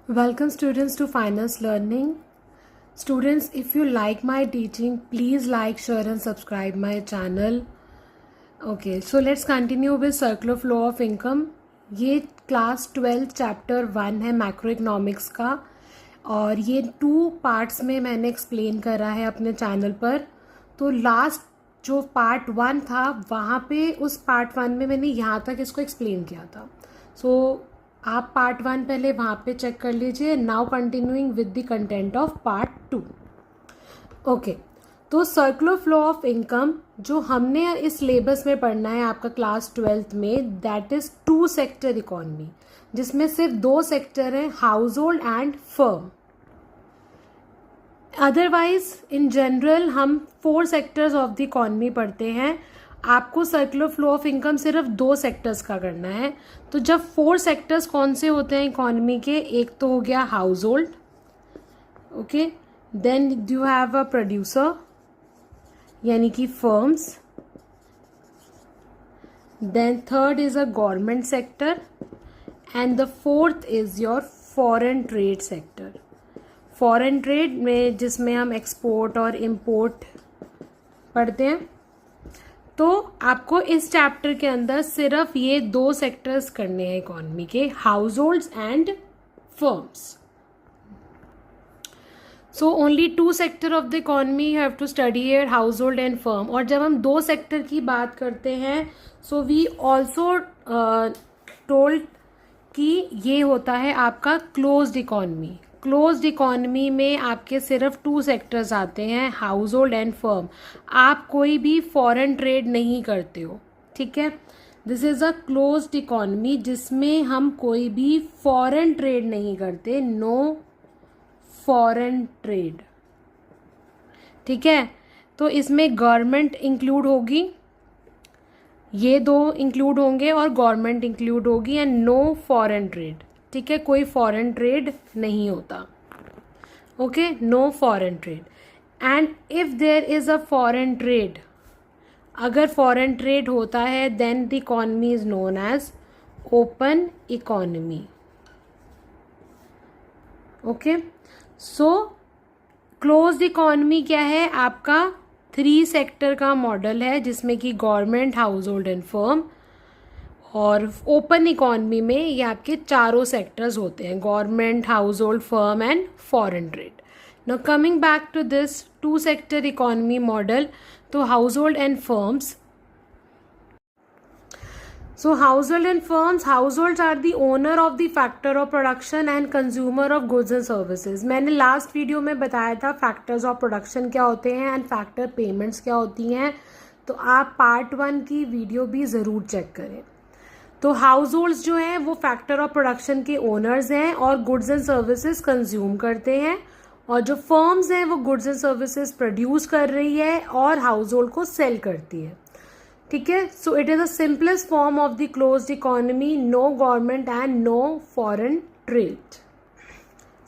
Welcome students to Finance Learning. Students, if you like my teaching, please like, share and subscribe my channel. Okay, so let's continue with circular flow of income. ये class 12 chapter 1 है macro economics का और ये 2 parts में मैंने explain करा है अपने चैनल पर. तो लास्ट जो पार्ट 1 था वहाँ पे उस पार्ट 1 में मैंने यहाँ तक इसको एक्सप्लेन किया था. सो आप पार्ट 1 पहले वहाँ पे चेक कर लीजिए. Now continuing with the content of part 2. Okay, तो सर्कुलर फ्लो ऑफ इनकम जो हमने इस सिलेबस में पढ़ना है आपका क्लास 12th में, दैट इज 2 सेक्टर इकोनॉमी, जिसमें सिर्फ 2 सेक्टर हैं, house hold and firm. Otherwise in general हम 4 सेक्टर्स ऑफ द इकोनॉमी पढ़ते हैं. आपको सर्कुलर फ्लो ऑफ इनकम सिर्फ 2 सेक्टर्स का करना है. तो जब 4 सेक्टर्स कौन से होते हैं इकोनॉमी के, एक तो हो गया household, okay, then you have a producer यानी कि firms, then third is a government sector and the fourth is your foreign trade sector. Foreign trade में जिसमें हम एक्सपोर्ट और इम्पोर्ट पढ़ते हैं. तो आपको इस चैप्टर के अंदर सिर्फ ये 2 सेक्टर्स करने हैं इकोनॉमी के, households and firms. So only 2 sector of the economy you have to study here, household and firm. और जब हम 2 सेक्टर की बात करते हैं सो वी ऑल्सो टोल्ड कि ये होता है आपका क्लोज्ड इकोनॉमी. क्लोज्ड इकोनॉमी में आपके सिर्फ 2 सेक्टर्स आते हैं, हाउस होल्ड एंड फर्म. आप कोई भी फॉरेन ट्रेड नहीं करते हो, ठीक है. This is a closed economy जिसमें हम कोई भी फॉरेन ट्रेड नहीं करते, नो फॉरेन ट्रेड, ठीक है. तो इसमें गवर्नमेंट इंक्लूड होगी, ये 2 इंक्लूड होंगे और गवर्नमेंट इंक्लूड होगी, एंड नो फॉरेन ट्रेड, ठीक है. कोई फॉरेन ट्रेड नहीं होता, okay, no foreign trade. And if there is a foreign trade, अगर फॉरेन ट्रेड होता है then the economy is known as open economy. Okay, so closed economy क्या है आपका, 3 सेक्टर का मॉडल है जिसमें कि government, household and firm. और ओपन इकोनॉमी में ये आपके 4 सेक्टर्स होते हैं, government, household, firm and foreign trade. Now coming back to this 2 sector economy model, तो household and firms. So household and firms, households are the owner of the factor of production and consumer of goods and services. मैंने last video में बताया था factors of production क्या होते हैं and factor payments क्या होती हैं. तो आप पार्ट 1 की वीडियो भी ज़रूर चेक करें. तो हाउस होल्ड्स जो हैं वो फैक्टर ऑफ प्रोडक्शन के ओनर्स हैं और गुड्स एंड सर्विसेज कंज्यूम करते हैं, और जो फर्म्स हैं वो गुड्स एंड सर्विसेज प्रोड्यूस कर रही है और हाउस होल्ड को सेल करती है, ठीक है. So it is the simplest form of the closed economy, no government and no foreign trade.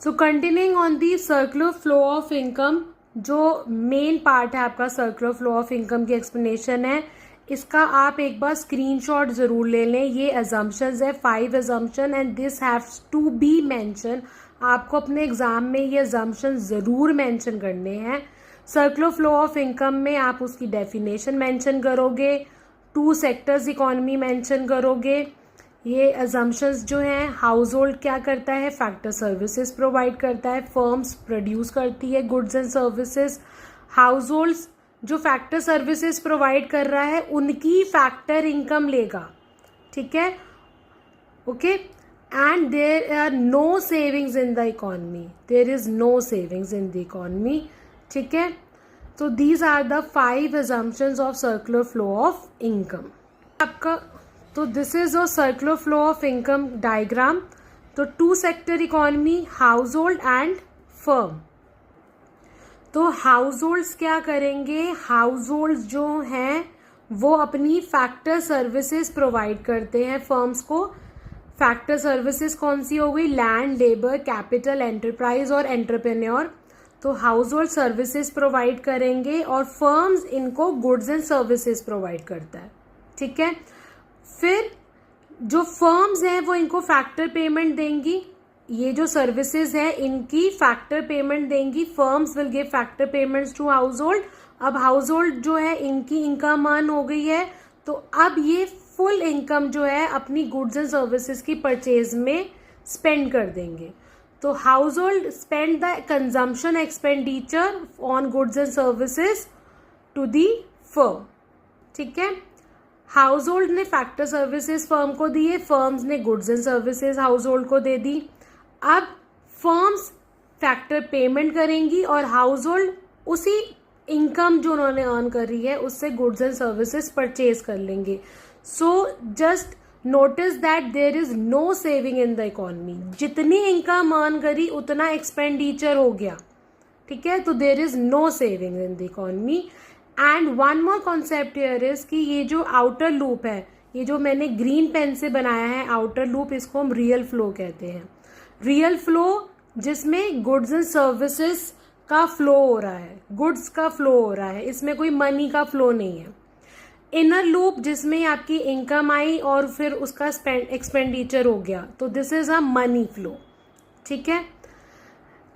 So continuing on the circular flow of income, जो मेन पार्ट है आपका सर्कुलर फ्लो ऑफ इनकम की explanation है, इसका आप एक बार screenshot जरूर ले लें. ये अजम्पशंस है, 5 assumption and this haves to be mention. आपको अपने एग्जाम में ये अजम्पशन जरूर मेंशन करने हैं. सर्कुलर फ्लो ऑफ इनकम में आप उसकी डेफिनेशन मेंशन करोगे, 2 सेक्टर्स इकोनॉमी मेंशन करोगे. ये अजम्पशंस जो हैं, हाउस होल्ड क्या करता है, फैक्टर सर्विसेज प्रोवाइड करता है, फर्म्स प्रोड्यूस करती है goods and services. Households जो फैक्टर सर्विसेज प्रोवाइड कर रहा है उनकी फैक्टर इनकम लेगा, ठीक है, okay. And there are no savings in the economy, there is no savings in the economy, ठीक है. तो these are the 5 assumptions of circular flow of income आपका. तो this is a circular flow of income diagram. तो 2 sector economy, household and firm. तो house holds क्या करेंगे, house holds जो हैं वो अपनी फैक्टर सर्विसेज प्रोवाइड करते हैं फर्म्स को. फैक्टर सर्विसेज कौन सी हो गई, लैंड, लेबर, कैपिटल, एंटरप्राइज और एंटरप्रेन्योर. तो हाउस होल्ड सर्विसेज प्रोवाइड करेंगे और फर्म्स इनको गुड्स एंड सर्विसेज प्रोवाइड करता है, ठीक है. फिर जो फर्म्स हैं वो इनको फैक्टर पेमेंट देंगी, ये जो सर्विसेज है इनकी फैक्टर पेमेंट देंगी, firms will give factor payments to household. अब हाउस होल्ड जो है इनकी इनकम अर्न हो गई है, तो अब ये फुल इनकम जो है अपनी गुड्स एंड सर्विसेज की परचेज में स्पेंड कर देंगे। तो household spend the consumption expenditure on goods and services to the firm, ठीक है। हाउस होल्ड ने फैक्टर सर्विसेज फर्म को दिए, फर्म्स ने goods and services household को दे दी। अब फर्म्स फैक्टर पेमेंट करेंगी और हाउस होल्ड उसी इनकम जो उन्होंने अर्न करी है उससे गुड्स एंड सर्विसेज परचेज कर लेंगे। So just notice that there is no saving in the economy. जितनी इनकम अर्न करी उतना एक्सपेंडिचर हो गया, ठीक है। तो there is no saving in the economy. And one more concept here is कि ये जो आउटर लूप है, ये जो मैंने ग्रीन पेन से बनाया है आउटर लूप, इसको हम रियल फ्लो कहते हैं। रियल फ्लो जिसमें गुड्स एंड सर्विसेज का फ्लो हो रहा है, गुड्स का फ्लो हो रहा है, इसमें कोई मनी का फ्लो नहीं है। इनर लूप जिसमें आपकी इनकम आई और फिर उसका एक्सपेंडिचर हो गया, तो this is a money flow, ठीक है।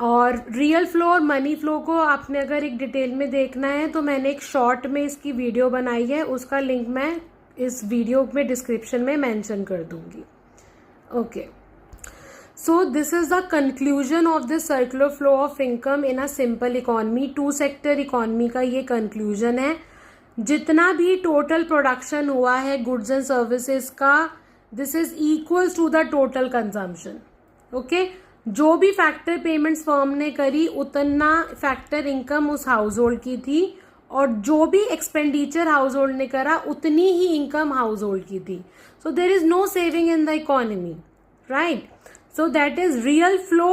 और रियल फ्लो और मनी फ्लो को आपने अगर एक डिटेल में देखना है तो मैंने एक शॉर्ट में इसकी वीडियो बनाई है, उसका लिंक मैं इस वीडियो में डिस्क्रिप्शन में मेंशन कर दूंगी। Okay, so this is the conclusion of this circular flow of income in a simple economy. Two sector economy का ये कंक्लूजन है। जितना भी टोटल प्रोडक्शन हुआ है गुड्स एंड सर्विसेज का, this is equals to the total consumption, okay. जो भी फैक्टर पेमेंट्स फर्म ने करी उतना फैक्टर इनकम उस हाउस होल्ड की थी, और जो भी एक्सपेंडिचर हाउस होल्ड ने करा उतनी ही इनकम हाउस होल्ड की थी। So there is no saving in the economy, right. So that is real flow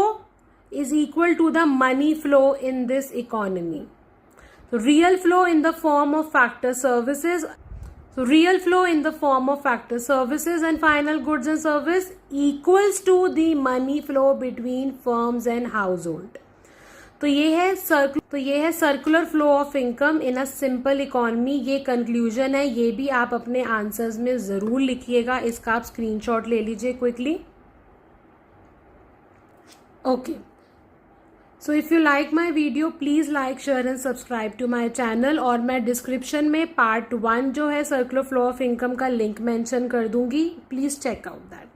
is equal to the money flow in this economy. So real flow in the form of factor services. So real flow in the form of factor services and final goods and service equals to the money flow between firms and household. तो ये है circular flow of income in a simple economy. ये conclusion है, ये भी आप अपने answers में जरूर लिखिएगा। इसका आप स्क्रीनशॉट ले लीजिए quickly. Okay, so if you like my video please like, share and subscribe to my channel। और मैं डिस्क्रिप्शन में पार्ट 1 जो है सर्कुलर फ्लो ऑफ इनकम का लिंक मेंशन कर दूंगी, प्लीज चेक आउट दैट।